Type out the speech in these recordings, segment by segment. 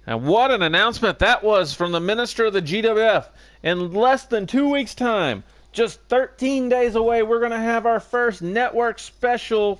And what an announcement that was from the minister of the GWF. In less than 2 weeks' time, just 13 days away, we're going to have our first network special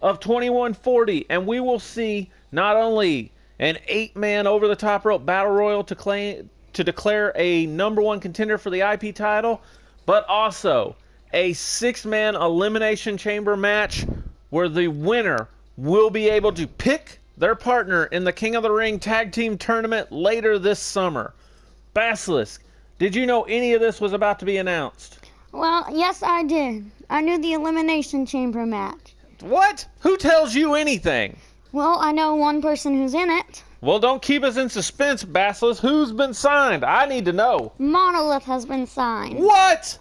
of 2140. And we will see not only an 8-man over-the-top rope battle royal to declare a #1 contender for the IP title, but also a 6-man elimination chamber match where the winner will be able to pick their partner in the King of the Ring Tag Team Tournament later this summer. Basilisk, did you know any of this was about to be announced? Well, yes, I did. I knew the Elimination Chamber match. What? Who tells you anything? Well, I know one person who's in it. Well, don't keep us in suspense, Basilisk. Who's been signed? I need to know. Monolith has been signed. What?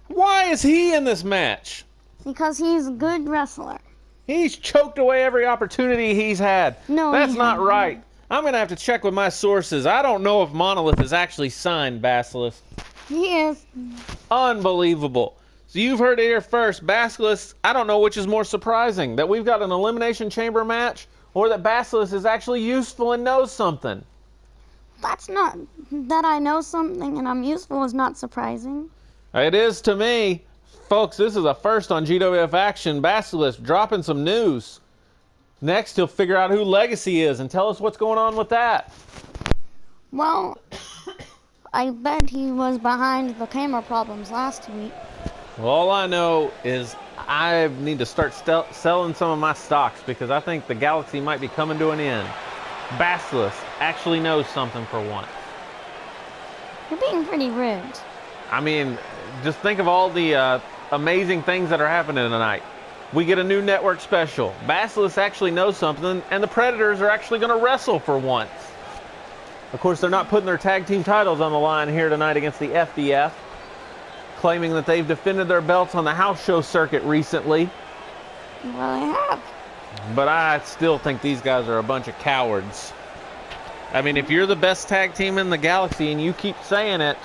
Why is he in this match? Because he's a good wrestler. He's choked away every opportunity he's had. No, that's not right. I'm going to have to check with my sources. I don't know if Monolith is actually signed, Basilisk. He is. Unbelievable. So you've heard it here first. Basilisk, I don't know which is more surprising, that we've got an Elimination Chamber match or that Basilisk is actually useful and knows something. That's not... That I know something and I'm useful is not surprising. It is to me. Folks, this is a first on GWF Action. Basilisk dropping some news. Next, he'll figure out who Legacy is and tell us what's going on with that. Well, I bet he was behind the camera problems last week. Well, all I know is I need to start selling some of my stocks because I think the Galaxy might be coming to an end. Basilisk actually knows something for once. You're being pretty rude. I mean, just think of all the amazing things that are happening tonight. We get a new network special. Basilisk actually knows something, and the Predators are actually going to wrestle for once. Of course, they're not putting their tag team titles on the line here tonight against the FBF, claiming that they've defended their belts on the house show circuit recently. Well, they have. But I still think these guys are a bunch of cowards. I mean, if you're the best tag team in the Galaxy and you keep saying it,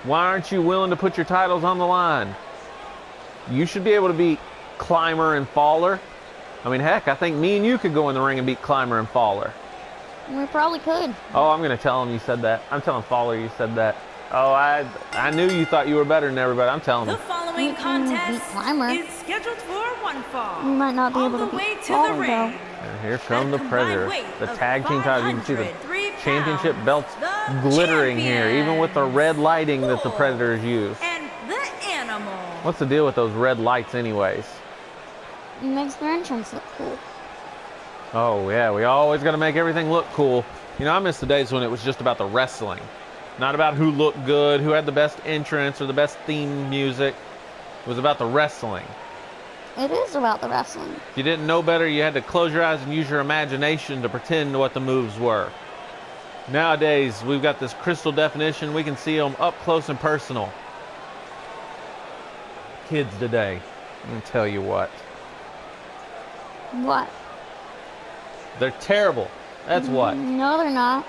why aren't you willing to put your titles on the line? You should be able to beat Climber and Fowler. I mean, heck, I think me and you could go in the ring and beat Climber and Fowler. We probably could. Oh, I'm going to tell him you said that. I'm telling Fowler you said that. Oh, I knew you thought you were better than everybody. I'm telling him. The following contest is scheduled for one fall. We might not be able to beat Fowler, though. And here come the Predators. The tag team titles. You can see the championship belts glittering here, even with the red lighting that the Predators use. And the Animal. What's the deal with those red lights anyways? It makes their entrance look cool. Oh, yeah, we always got to make everything look cool. You know, I miss the days when it was just about the wrestling. Not about who looked good, who had the best entrance or the best theme music. It was about the wrestling. It is about the wrestling. If you didn't know better, you had to close your eyes and use your imagination to pretend what the moves were. Nowadays, we've got this crystal definition. We can see them up close and personal. Kids today, I'm going to tell you what. What? They're terrible. That's what. No, they're not.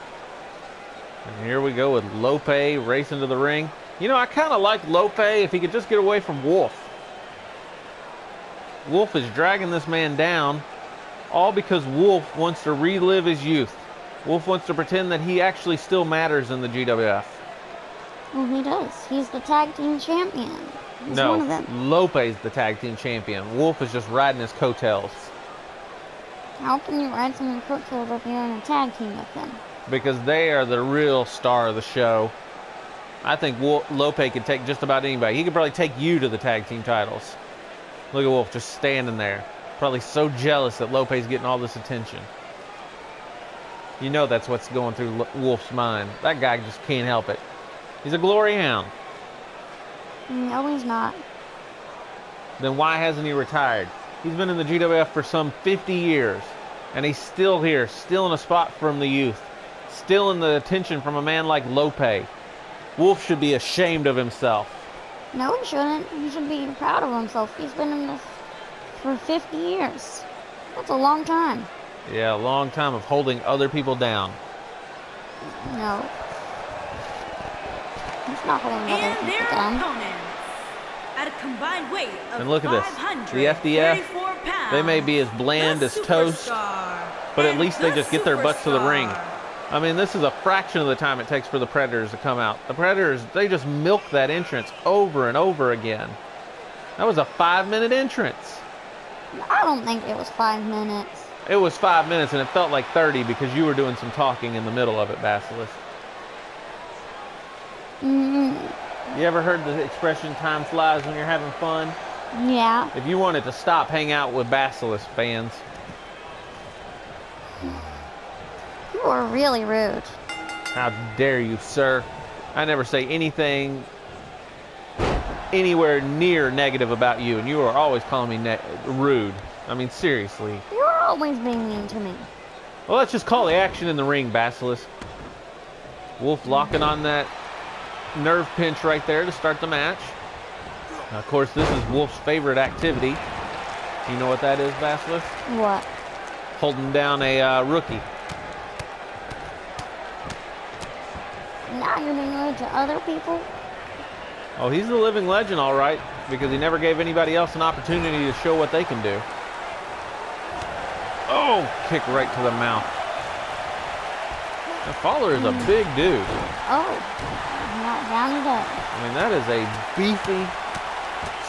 And here we go with Lope racing to the ring. You know, I kind of like Lope if he could just get away from Wolf. Wolf is dragging this man down, all because Wolf wants to relive his youth. Wolf wants to pretend that he actually still matters in the GWF. Well, he does. He's the tag team champion. He's one of them. Lope's the tag team champion. Wolf is just riding his coattails. How can you ride someone's coattails if you're in a tag team with them? Because they are the real star of the show. I think Lope could take just about anybody. He could probably take you to the tag team titles. Look at Wolf just standing there. Probably so jealous that Lope's getting all this attention. You know that's what's going through Wolf's mind. That guy just can't help it. He's a glory hound. No, he's not. Then why hasn't he retired? He's been in the GWF for some 50 years. And he's still here, still in a spot from the youth. Still in the attention from a man like Lope. Wolf should be ashamed of himself. No, he shouldn't. He should be proud of himself. He's been in this for 50 years. That's a long time. Yeah, a long time of holding other people down. No. He's not holding other people down. Opponents, at a combined weight of and look at this. The FDF, pounds, they may be as bland as toast, but at least they just get their butts to the ring. I mean, this is a fraction of the time it takes for the Predators to come out. The Predators, they just milk that entrance over and over again. That was a 5-minute entrance. I don't think it was 5 minutes. It was 5 minutes, and it felt like 30 because you were doing some talking in the middle of it, Basilisk. You ever heard the expression, time flies when you're having fun? Yeah. If you wanted to stop, hang out with Basilisk fans. You were really rude. How dare you, sir? I never say anything anywhere near negative about you, and you are always calling me rude. I mean, seriously. You're always being mean to me. Well, let's just call the action in the ring, Basilisk. Wolf locking on that nerve pinch right there to start the match. Now, of course, this is Wolf's favorite activity. You know what that is, Basilisk? What? Holding down a rookie. Now you're being rude to other people? Oh, he's the living legend, all right, because he never gave anybody else an opportunity to show what they can do. Oh, kick right to the mouth. The Fowler is a big dude. Oh, not down today. I mean, that is a beefy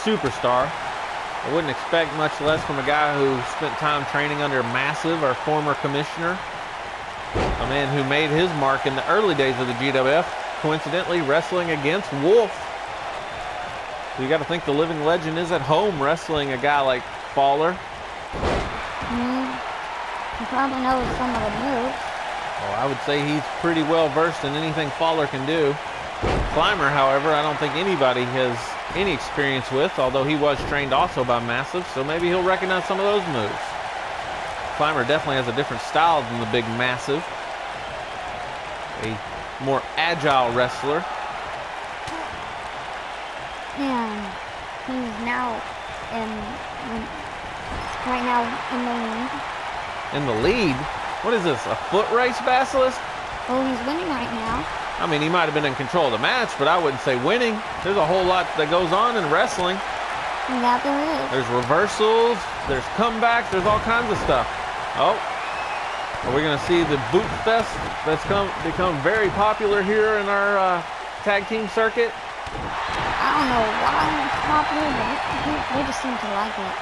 superstar. I wouldn't expect much less from a guy who spent time training under Massive, our former commissioner. A man who made his mark in the early days of the GWF, coincidentally wrestling against Wolf. So you got to think the living legend is at home wrestling a guy like Fowler. He probably knows some of the moves. Well, I would say he's pretty well versed in anything Fowler can do. Climber, however, I don't think anybody has any experience with, although he was trained also by Massive, so maybe he'll recognize some of those moves. Climber definitely has a different style than the big Massive. A more agile wrestler. And he's now right now in the lead. In the lead? What is this, a foot race, Basilisk? Oh, he's winning right now. I mean, he might have been in control of the match, but I wouldn't say winning. There's a whole lot that goes on in wrestling. Yeah, there is. There's reversals, there's comebacks, there's all kinds of stuff. Oh, are we going to see the boot fest that's become very popular here in our tag team circuit? I don't know why it's popular, but they just seem to like it.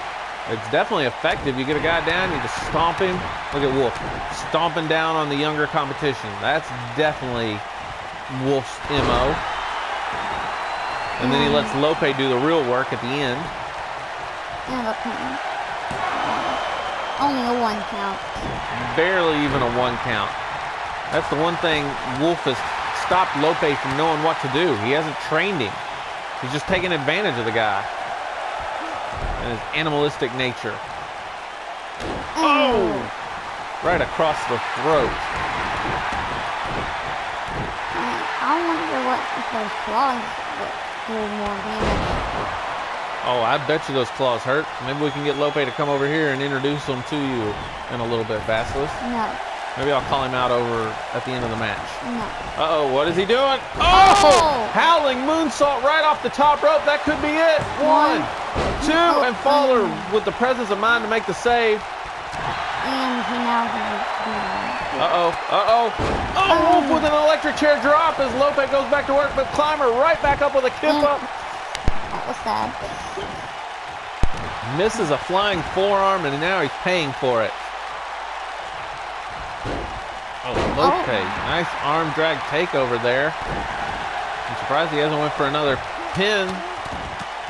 It's definitely effective. You get a guy down, you just stomp him. Look at Wolf, stomping down on the younger competition. That's definitely Wolf's MO. And then he lets Lope do the real work at the end. And look, only a 1 count. Barely even a 1 count. That's the one thing Wolf has stopped Lope from knowing what to do. He hasn't trained him. He's just taking advantage of the guy and his animalistic nature. Oh! Right across the throat. I wonder what if those claws would do more damage. Oh, I bet you those claws hurt. Maybe we can get Lope to come over here and introduce them to you in a little bit, Basilisk. No. Maybe I'll call him out over at the end of the match. No. Uh-oh, what is he doing? Oh! Howling moonsault right off the top rope. That could be it. 1, 2, and Fowler with the presence of mind to make the save. And he now has Uh-oh, uh-oh. Oh, Wolf with an electric chair drop as Lope goes back to work, but Climber right back up with a kip up. That was sad. Misses a flying forearm, and now he's paying for it. Oh, Lope. Nice arm drag takeover there. I'm surprised he hasn't went for another pin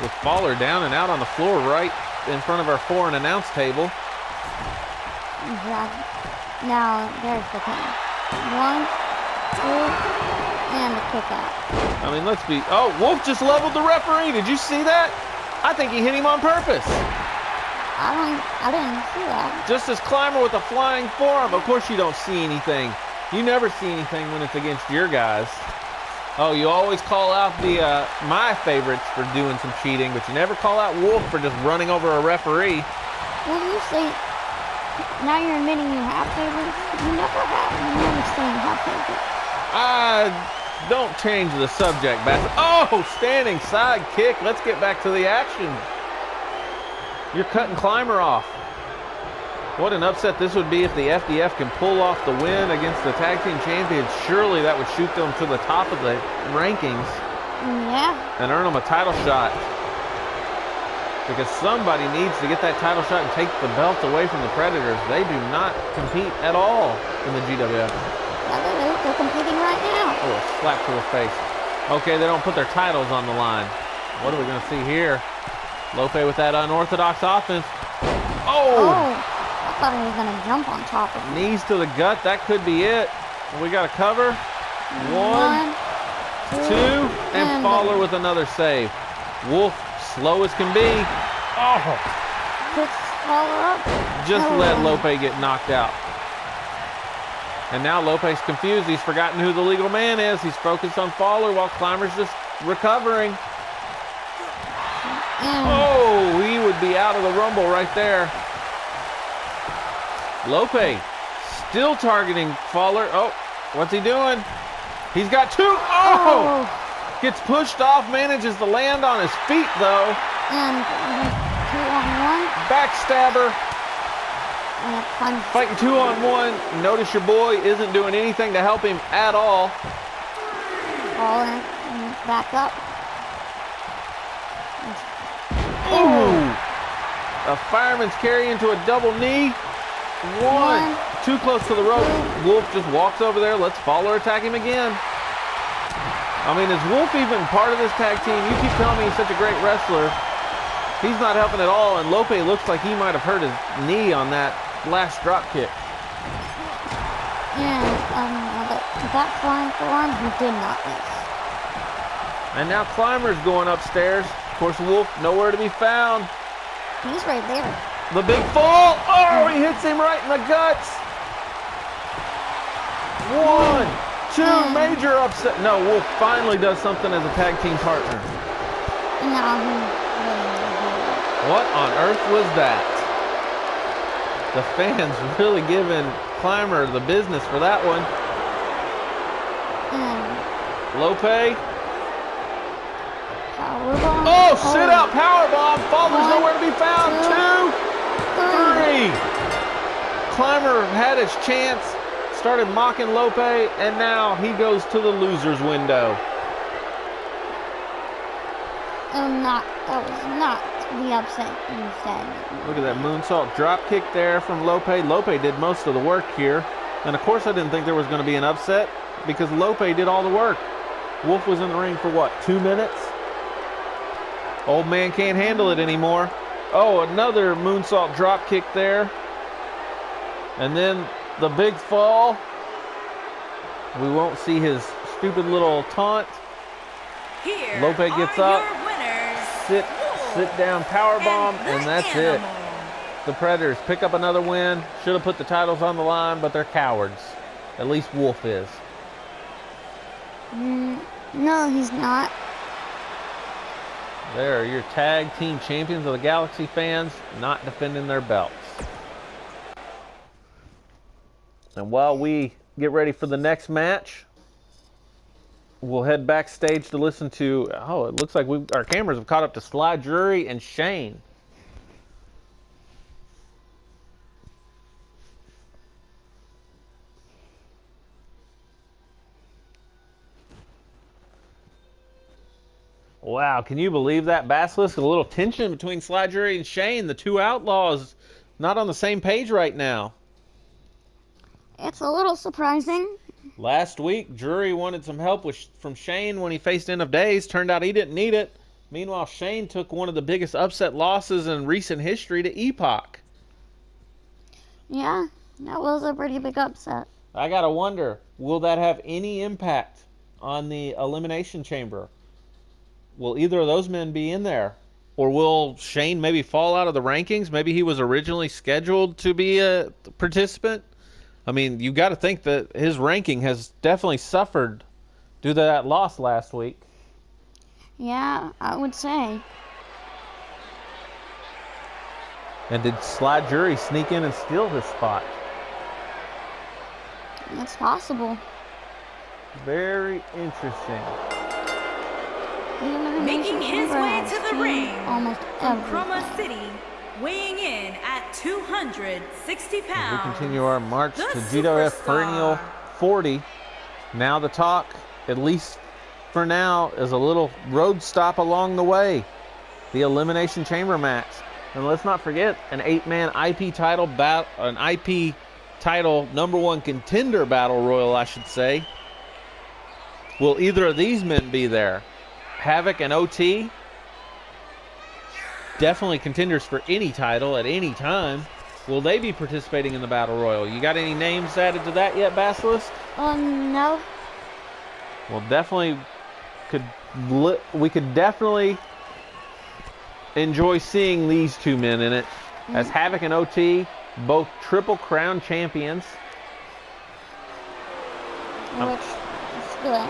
with Fowler down and out on the floor right in front of our foreign announce table. Exactly. Now, there's the pin. 1, 2, and the kick out. I mean, let's be... Oh, Wolf just leveled the referee. Did you see that? I think he hit him on purpose. I didn't see that. Just as Climber with a flying forearm. Of course you don't see anything. You never see anything when it's against your guys. Oh, you always call out the my favorites for doing some cheating, but you never call out Wolf for just running over a referee. Well, you say... Now you're admitting you have favorites? You never have. You never say you have favorites. Don't change the subject, Bassett. Oh, standing side kick. Let's get back to the action. You're cutting Climber off. What an upset this would be if the FDF can pull off the win against the tag team champions. Surely that would shoot them to the top of the rankings. Yeah. And earn them a title shot. Because somebody needs to get that title shot and take the belts away from the Predators. They do not compete at all in the GWF. They're competing right now. Oh, a slap to the face. Okay, they don't put their titles on the line. What are we going to see here? Lope with that unorthodox offense. Oh! I thought he was going to jump on top of him. Knees to the gut. That could be it. We got a cover. One, two, and Fowler with another save. Wolf, slow as can be. Oh! Picks Fowler up. Just let Lope get knocked out. And now Lope's confused. He's forgotten who the legal man is. He's focused on Fowler while Clymer's just recovering. Oh, he would be out of the Rumble right there. Lope still targeting Fowler. Oh, what's he doing? He's got two. Oh! Gets pushed off, manages to land on his feet, though. And 2-on-1. Backstabber. Fighting 2-on-1. Notice your boy isn't doing anything to help him at all. Fowler back up. Ooh! A fireman's carry into a double knee. One. Too close to the rope. Wolf just walks over there. Lets Fowler attack him again. I mean, is Wolf even part of this tag team? You keep telling me he's such a great wrestler. He's not helping at all, and Lope looks like he might have hurt his knee on that last drop kick. Yeah, but that flying forearm, he did not miss. And now Clymer's going upstairs. Of course, Wolf nowhere to be found. He's right there. The big fall. Oh, he hits him right in the guts. One, two, major upset. No, Wolf finally does something as a tag team partner. What on earth was that? The fans really giving Clymer the business for that one. Lope. Oh, sit out powerbomb. Fowler's nowhere to be found. 2, 3. Clymer had his chance, started mocking Lope, and now he goes to the loser's window. That was not the upset you said. Look at that moonsault drop kick there from Lope. Lope did most of the work here. And of course I didn't think there was going to be an upset because Lope did all the work. Wolf was in the ring for what, 2 minutes? Old man can't handle it anymore. Oh, another moonsault drop kick there. And then the big fall. We won't see his stupid little taunt. Here Lope gets up. Sit down powerbomb, and that's it. The Predators pick up another win. Should have put the titles on the line, but they're cowards. At least Wolf is. No, he's not. There are your tag team champions of the Galaxy fans not defending their belts. And while we get ready for the next match, we'll head backstage to listen to, oh, it looks like our cameras have caught up to Sly Drury and Shane. Wow, can you believe that, Basilisk? A little tension between Sly Drury and Shane. The two outlaws not on the same page right now. It's a little surprising. Last week, Drury wanted some help from Shane when he faced End of Days. Turned out he didn't need it. Meanwhile, Shane took one of the biggest upset losses in recent history to Epoch. Yeah, that was a pretty big upset. I gotta wonder, will that have any impact on the Elimination Chamber? Will either of those men be in there? Or will Shane maybe fall out of the rankings? Maybe he was originally scheduled to be a participant. I mean, you got to think that his ranking has definitely suffered due to that loss last week. Yeah, I would say. And did Sly Drury sneak in and steal his spot? It's possible. Very interesting. Making his way to the ring almost from everything. Chroma City, weighing in at 260 pounds. As we continue our march the to GWF superstar. Perennial 40. Now the talk, at least for now, is a little road stop along the way. The Elimination Chamber match. And let's not forget an 8-man IP title battle, an IP title #1 contender battle royal, I should say. Will either of these men be there? Havoc and OT, definitely contenders for any title at any time. Will they be participating in the battle royal? You got any names added to that yet, Basilisk? No. Well, definitely we could definitely enjoy seeing these two men in it, as Havoc and OT, both Triple Crown champions. Which is good.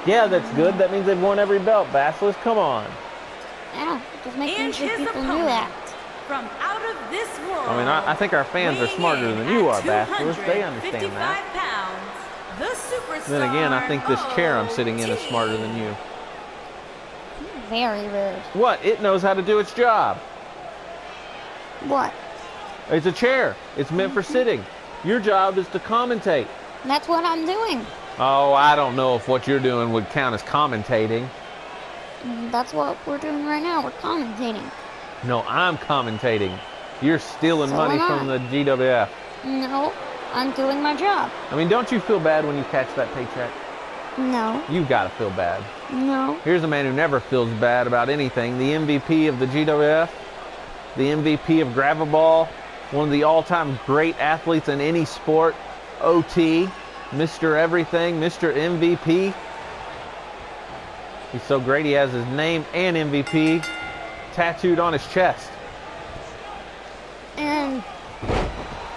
Yeah, that's good. That means they've won every belt, Basilisk. Come on. Yeah, just making And sure his people knew opponent that. from out of this world. I mean, I think our fans are weighing smarter in than you at are, Basilisk. They understand 255 that. pounds, the superstar. Then again, I think this chair I'm sitting in is OT. smarter than you. Very rude. What? It knows how to do its job. What? It's a chair. It's meant for sitting. Your job is to commentate. That's what I'm doing. Oh, I don't know if what you're doing would count as commentating. That's what we're doing right now. We're commentating. No, I'm commentating. You're stealing So money am from I. the GWF. No, I'm doing my job. I mean, don't you feel bad when you catch that paycheck? No, You gotta feel bad. no. Here's a man who never feels bad about anything. The MVP of the GWF, the MVP of Gravel Ball, one of the all-time great athletes in any sport, OT, Mr. Everything, Mr. MVP. He's so great he has his name and MVP tattooed on his chest. And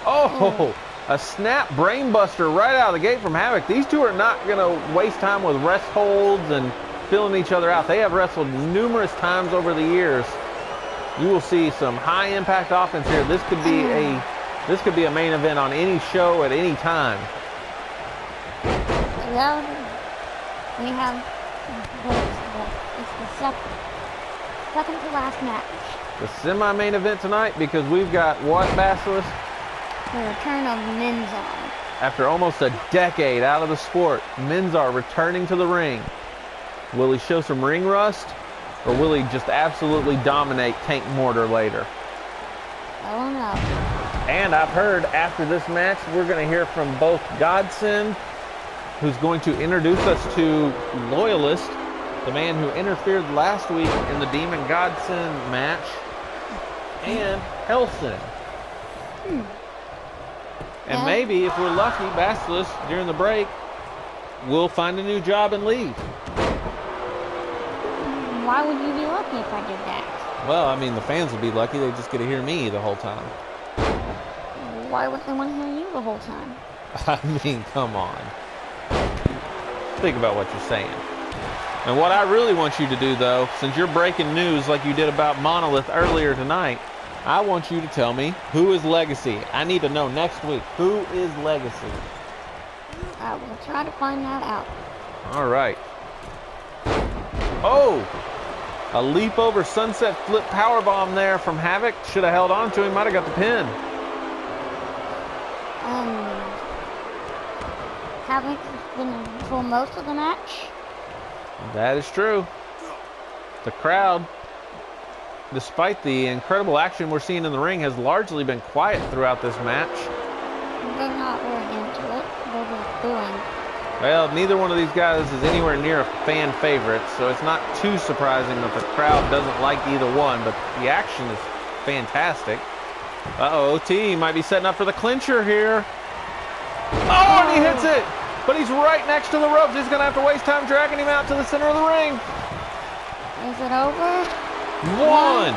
Oh, a snap brainbuster right out of the gate from Havoc. These two are not going to waste time with rest holds and filling each other out. They have wrestled numerous times over the years. You will see some high impact offense here. This could be a main event on any show at any time. well, we have it's the second to last match. The semi-main event tonight, because we've got what, Basilisk? The return of Minzar. After almost a decade out of the sport, Minzar returning to the ring. Will he show some ring rust, or will he just absolutely dominate Tank Mortar later? I don't know. And I've heard after this match, we're going to hear from both Godson, who's going to introduce us to Loyalist, the man who interfered last week in the Demon Godson match, and Helson. And Yeah. maybe, if we're lucky, Basilisk, during the break, will find a new job and leave. Why would you be lucky if I did that? Well, I mean, the fans would be lucky. They just get to hear me the whole time. Why would they want to hear you the whole time? I mean, come on. Think about what you're saying. And what I really want you to do, though, since you're breaking news like you did about Monolith earlier tonight, I want you to tell me, who is Legacy? I need to know next week. Who is Legacy? I will try to find that out. All right. Oh! A leap over sunset flip powerbomb there from Havoc. Should have held on to him. Might have got the pin. Havoc's been in control most of the match. That is true. The crowd, despite the incredible action we're seeing in the ring, has largely been quiet throughout this match. They're not very into it. They're just booing. Well, neither one of these guys is anywhere near a fan favorite, so it's not too surprising that the crowd doesn't like either one, but the action is fantastic. Uh-oh, OT might be setting up for the clincher here. Oh, and he hits it! But he's right next to the ropes. He's going to have to waste time dragging him out to the center of the ring. Is it over? 1,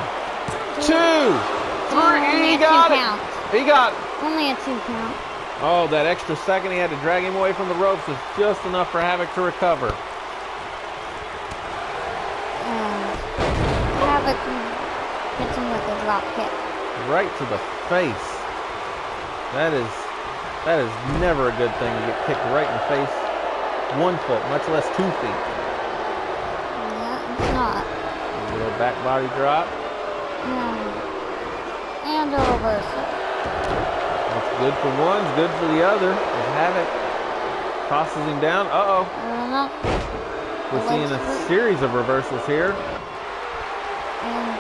2, 3. Only He a got 2 it. count. He got it. Only a 2 count. Oh, that extra second he had to drag him away from the ropes was just enough for Havoc to recover. Havoc hits him with a drop kick. Right to the face. That is never a good thing to get kicked right in the face. 1 foot, much less 2 feet. Yeah, it's not. A little back body drop. And a reversal. That's good for one, good for the other. As Havoc tosses him down. Uh-oh. We're seeing a series of reversals here. And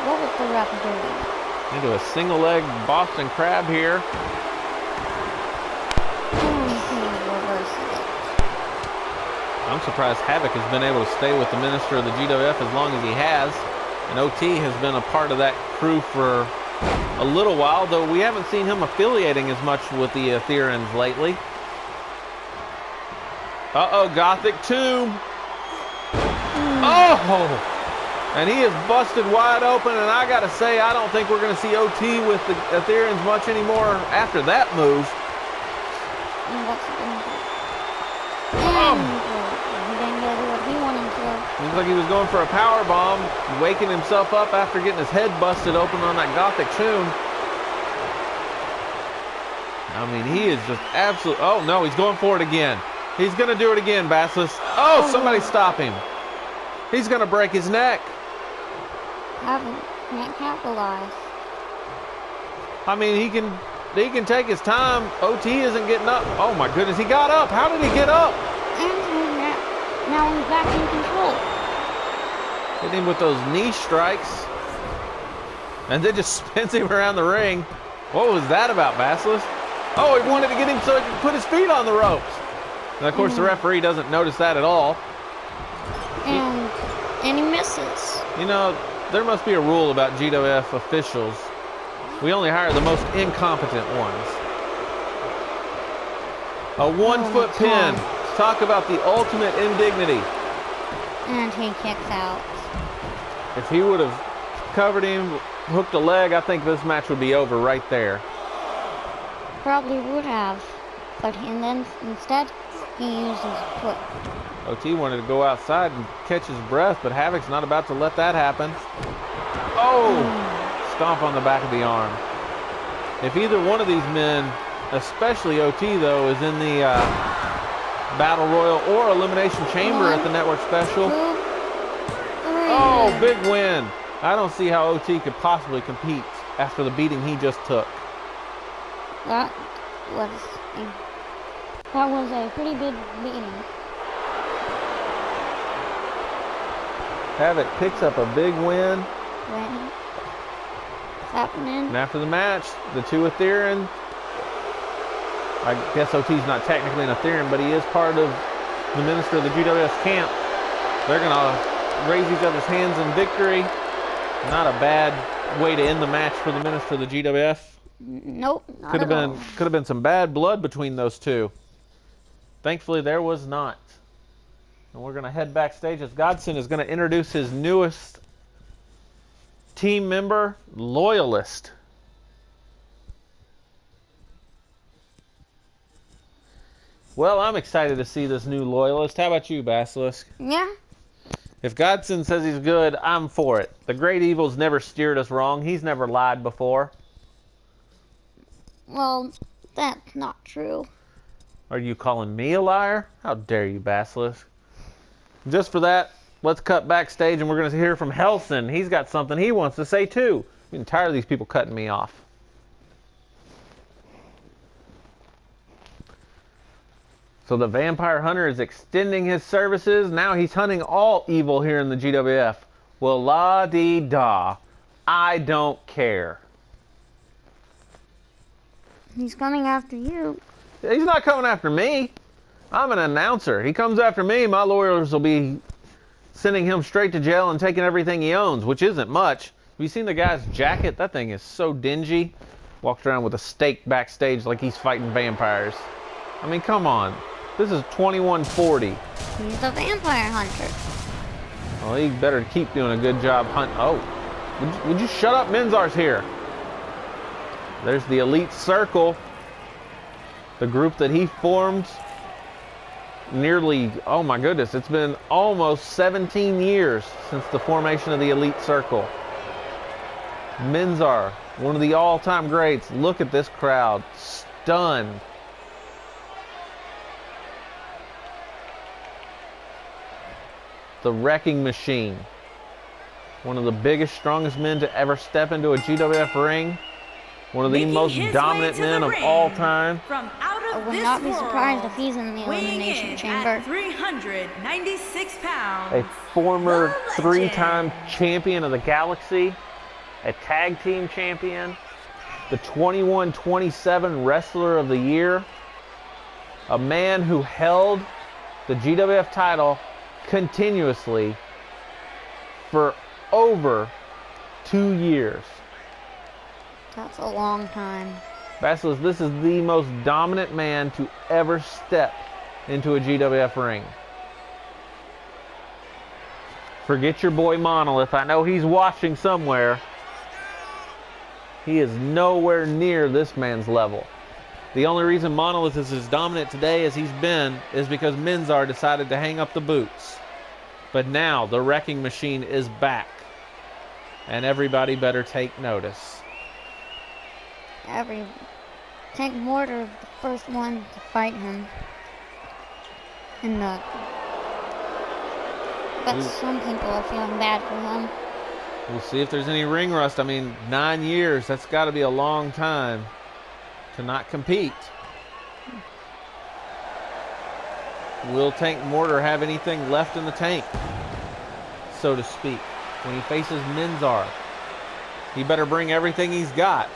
what was the ref doing? Into a single leg Boston Crab here. And he reverses it. I'm surprised Havoc has been able to stay with the minister of the GWF as long as he has. And OT has been a part of that crew for a little while, though we haven't seen him affiliating as much with the Ethereans lately. Uh-oh, Gothic Tomb. Oh! And he is busted wide open, and I gotta say, I don't think we're gonna see OT with the Ethereans much anymore after that move. He didn't get what he wanted to. Looks like he was going for a power bomb, waking himself up after getting his head busted open on that Gothic Tomb. I mean, he is just absolute. Oh no, he's going for it again. He's gonna do it again, Basilisk. Oh, somebody stop him. He's gonna break his neck. Can't capitalize. I mean, he can take his time. OT isn't getting up. Oh my goodness, he got up. How did he get up? And now he's back in control. Hit him with those knee strikes. And then just spins him around the ring. What was that about, Basilisk? Oh, he wanted to get him so he could put his feet on the ropes. And of course, the referee doesn't notice that at all. And he misses. You know, there must be a rule about GWF officials. We only hire the most incompetent ones. A 1-foot pin. Talk about the ultimate indignity. And he kicks out. If he would have covered him, hooked a leg, I think this match would be over right there. Probably would have. But then instead, he used his foot. OT wanted to go outside and catch his breath, but Havoc's not about to let that happen. Oh! Stomp on the back of the arm. If either one of these men, especially OT though, is in the Battle Royal or Elimination Chamber at the Network Special. 2, 3. Oh, big win. I don't see how OT could possibly compete after the beating he just took. That was a pretty big beating. Havoc picks up a big win. What's happening? And after the match, the two Ethereans, I guess OT's not technically an Etherean, but he is part of the minister of the GWS camp. They're going to raise each other's hands in victory. Not a bad way to end the match for the minister of the GWF. Nope, not Could at all. have been some bad blood between those two. Thankfully, there was not. And we're going to head backstage as Godson is going to introduce his newest team member, Loyalist. Well, I'm excited to see this new Loyalist. How about you, Basilisk? Yeah. If Godson says he's good, I'm for it. The Great Evil's never steered us wrong. He's never lied before. Well, that's not true. Are you calling me a liar? How dare you, Basilisk? Just for that, let's cut backstage and we're going to hear from Helson. He's got something he wants to say too. I'm tired of these people cutting me off. So the Vampire Hunter is extending his services. Now he's hunting all evil here in the GWF. Well, la-dee-da. I don't care. He's coming after you. He's not coming after me. I'm an announcer. He comes after me, my lawyers will be sending him straight to jail and taking everything he owns, which isn't much. Have you seen the guy's jacket? That thing is so dingy. Walks around with a stake backstage like he's fighting vampires. I mean, come on. This is 2140. He's the Vampire Hunter. Well, he better keep doing a good job hunting. Oh, would you shut up? Menzar's here. There's the Elite Circle. The group that he formed nearly, oh my goodness, it's been almost 17 years since the formation of the Elite Circle. Menzar, one of the all-time greats. Look at this crowd, stunned. The Wrecking Machine. One of the biggest, strongest men to ever step into a GWF ring. One of the most dominant men of all time. From out of I would this not be world, surprised if he's in the weighing elimination in chamber. at 396 pounds. A former the 3-time legend. champion of the Galaxy. A tag team champion. The 21-27 Wrestler of the Year. A man who held the GWF title continuously for over 2 years. That's a long time. Basilis, this is the most dominant man to ever step into a GWF ring. Forget your boy Monolith. I know he's watching somewhere. He is nowhere near this man's level. The only reason Monolith is as dominant today as he's been is because Menzar decided to hang up the boots. But now the Wrecking Machine is back. And everybody better take notice. Tank Mortar, the first one to fight him. But some people are feeling bad for him. We'll see if there's any ring rust. I mean, 9 years, that's got to be a long time to not compete. Will Tank Mortar have anything left in the tank, so to speak, when he faces Menzar? He better bring everything he's got.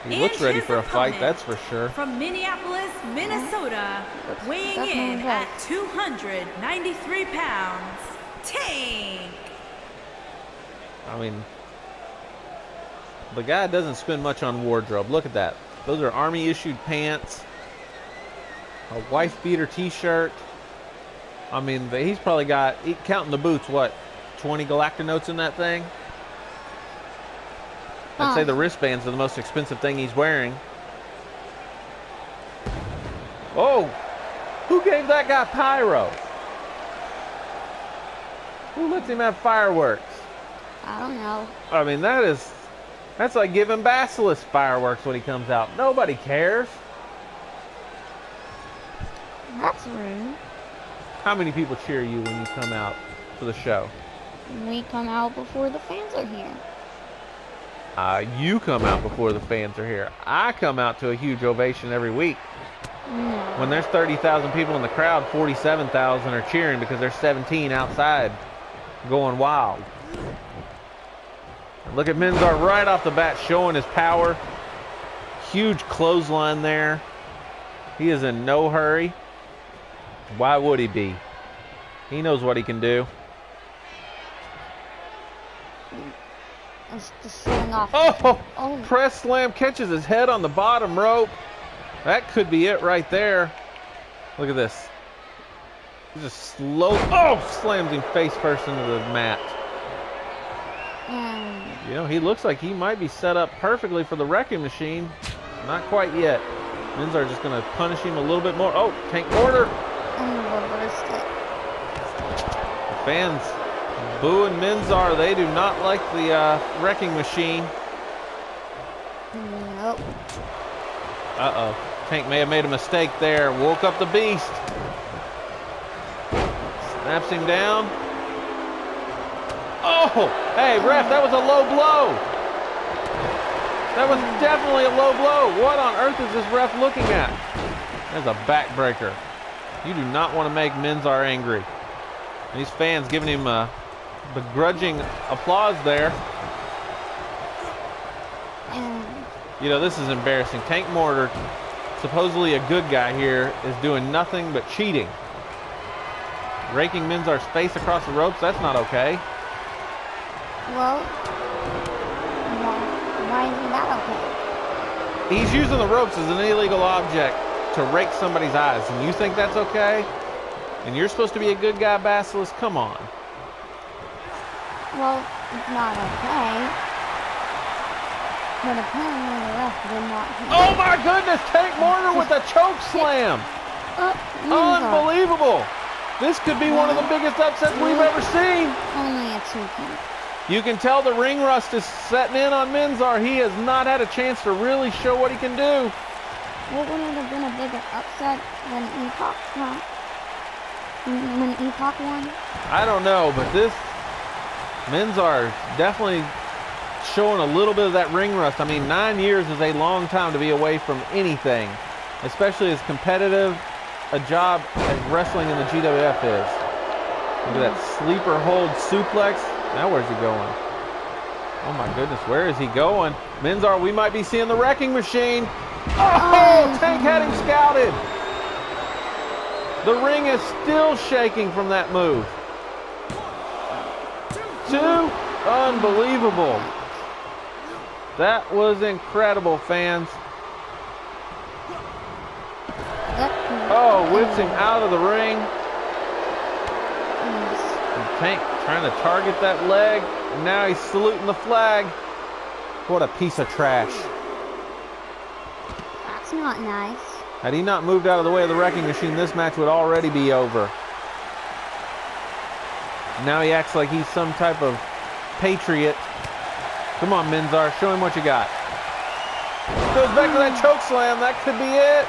He looks ready for a fight, that's for sure. From Minneapolis, Minnesota, weighing in at 293 pounds, Tank. I mean, the guy doesn't spend much on wardrobe. Look at that. Those are Army-issued pants, a wife-beater T-shirt. I mean, he's probably got, counting the boots, what, 20 Galactonauts in that thing? I'd say the wristbands are the most expensive thing he's wearing. Oh! Who gave that guy pyro? Who lets him have fireworks? I don't know. I mean, that's like giving Basilis fireworks when he comes out. Nobody cares. That's rude. How many people cheer you when you come out for the show? We come out before the fans are here. You come out before the fans are here. I come out to a huge ovation every week. No. When there's 30,000 people in the crowd, 47,000 are cheering because there's 17 outside going wild. Look at Menzar right off the bat showing his power. Huge clothesline there. He is in no hurry. Why would he be? He knows what he can do. It's just sitting off. Oh! Press slam, catches his head on the bottom rope. That could be it right there. Look at this. He just slams him face first into the mat. You know, he looks like he might be set up perfectly for the Wrecking Machine. Not quite yet. Menzar just going to punish him a little bit more. Oh, Tank Mortar. And reversed it. The fans booing Menzar. They do not like the Wrecking Machine. Nope. Uh-oh. Tank may have made a mistake there. Woke up the beast. Snaps him down. Oh! Hey, ref, that was a low blow. That was definitely a low blow. What on earth is this ref looking at? That's a backbreaker. You do not want to make Menzar angry. These fans giving him a begrudging applause there. You know, this is embarrassing. Tank Mortar, supposedly a good guy here, is doing nothing but cheating. Raking Menzar's face across the ropes, that's not okay. Well, why isn't that okay? He's using the ropes as an illegal object to rake somebody's eyes, and you think that's okay? And you're supposed to be a good guy, Basilis? Come on. Well, it's not okay. But apparently the ref did not hit. Oh my goodness! Tank Mortar with a choke slam! Unbelievable! This could be one of the biggest upsets we've ever seen. Only a 2 count. You can tell the ring rust is setting in on Menzar. He has not had a chance to really show what he can do. What would it have been a bigger upset than Epoch when Epoch won? I don't know, but this Menzar definitely showing a little bit of that ring rust. I mean, 9 years is a long time to be away from anything, especially as competitive a job as wrestling in the GWF is. Look at that sleeper hold suplex. Now where's he going? Oh my goodness, where is he going? Menzar, we might be seeing the wrecking machine. Oh, Tank had him scouted. The ring is still shaking from that move. 2, unbelievable. That was incredible, fans. Oh, whips him out of the ring. And Tank trying to target that leg. And now he's saluting the flag. What a piece of trash. That's not nice. Had he not moved out of the way of the wrecking machine, this match would already be over. Now he acts like he's some type of patriot. Come on, Menzar, show him what you got. Goes back to that choke slam. That could be it.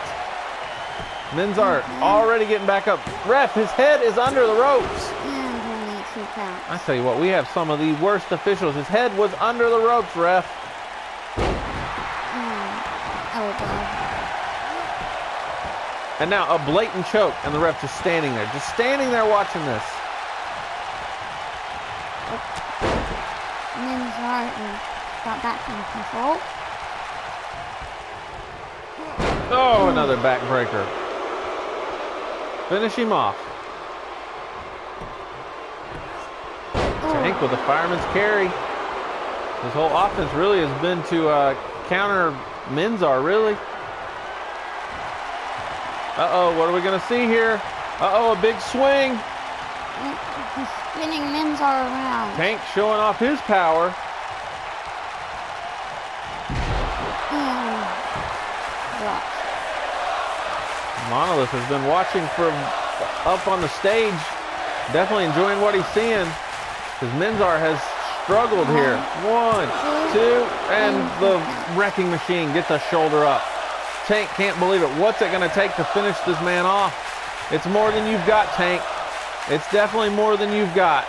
Menzar already getting back up. Ref, his head is under the ropes. And only 2 counts. I tell you what, we have some of the worst officials. His head was under the ropes, ref. Oh, God. And now a blatant choke, and the ref just standing there watching this. Menzar got back in control. Oh, another backbreaker. Finish him off. Tank with the fireman's carry. His whole offense really has been to counter Menzar, really. Uh-oh, what are we going to see here? Uh-oh, a big swing. He's spinning Menzar around. Tank showing off his power. And drops. Monolith has been watching from up on the stage. Definitely enjoying what he's seeing. Because Menzar has struggled here. 1, 2, and the wrecking machine gets a shoulder up. Tank can't believe it. What's it going to take to finish this man off? It's more than you've got, Tank. It's definitely more than you've got.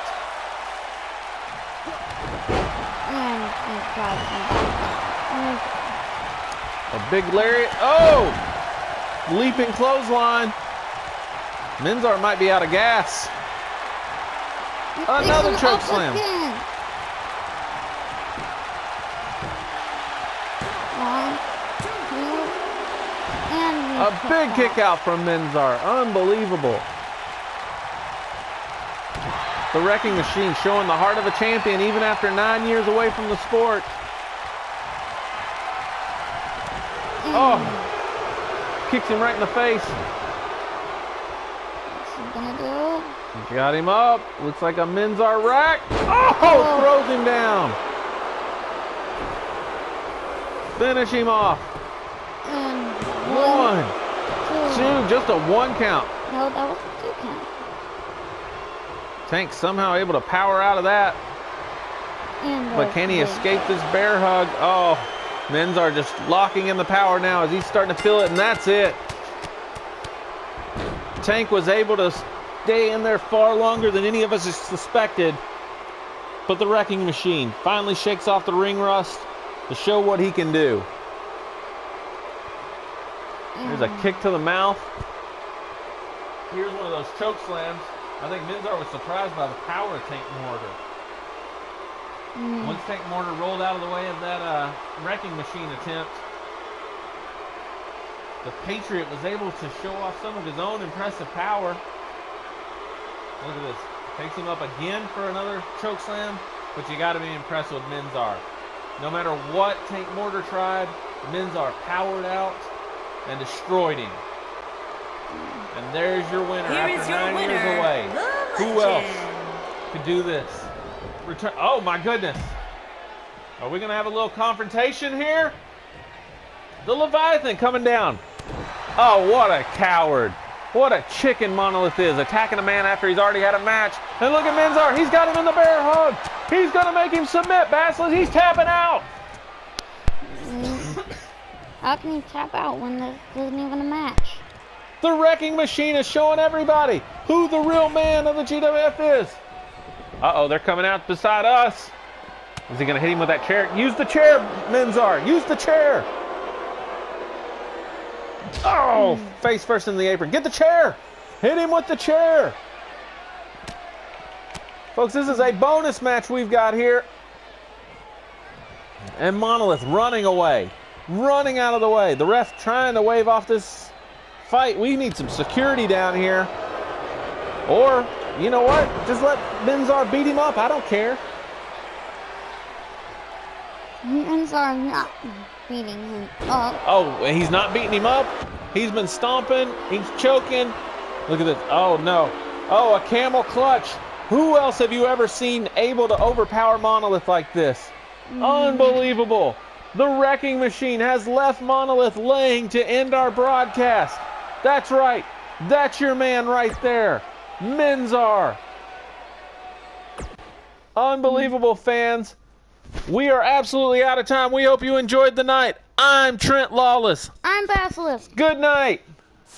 And it drives him. A big lariat. Oh! Leaping clothesline. Menzar might be out of gas. Another choke slam. Again. 1, 2, and A big kick out from Menzar. Unbelievable. The wrecking machine showing the heart of a champion even after 9 years away from the sport. Oh, kicks him right in the face. What's he gonna do? Got him up. Looks like a Menzar rack. Oh, throws him down. Finish him off. And 1, 2, just a 1 count. No, that was a 2 count. Tank somehow able to power out of that. But can he escape this bear hug? Oh, Menzar just locking in the power now as he's starting to feel it, and that's it. Tank was able to stay in there far longer than any of us suspected. But the wrecking machine finally shakes off the ring rust to show what he can do. There's a kick to the mouth. Here's one of those choke slams. I think Menzar was surprised by the power of Tank Mortar. Once Tank Mortar rolled out of the way of that wrecking machine attempt, the Patriot was able to show off some of his own impressive power. Look at this. Takes him up again for another choke slam, but you got to be impressed with Menzar. No matter what Tank Mortar tried, Menzar powered out and destroyed him. And there's your winner after 9 years away. Who else could do this? Return. Oh my goodness. Are we going to have a little confrontation here? The Leviathan coming down. Oh, what a coward. What a chicken Monolith is, attacking a man after he's already had a match. And look at Menzar. He's got him in the bear hug. He's going to make him submit, Basilis. He's tapping out. How can he tap out when there isn't even a match? The wrecking machine is showing everybody who the real man of the GWF is. Uh-oh, they're coming out beside us. Is he going to hit him with that chair? Use the chair, Menzar. Use the chair. Oh, face first in the apron. Get the chair. Hit him with the chair. Folks, this is a bonus match we've got here. And Monolith running away. Running out of the way. The ref trying to wave off this fight. We need some security down here. Or, you know what? Just let Menzar beat him up. I don't care. Menzar not beating him up. Oh, he's not beating him up. He's been stomping. He's choking. Look at this. Oh, no. Oh, a camel clutch. Who else have you ever seen able to overpower Monolith like this? Unbelievable. The wrecking machine has left Monolith laying to end our broadcast. That's right. That's your man right there. Menzar. Unbelievable, fans. We are absolutely out of time. We hope you enjoyed the night. I'm Trent Lawless. I'm Basilisk. Good night.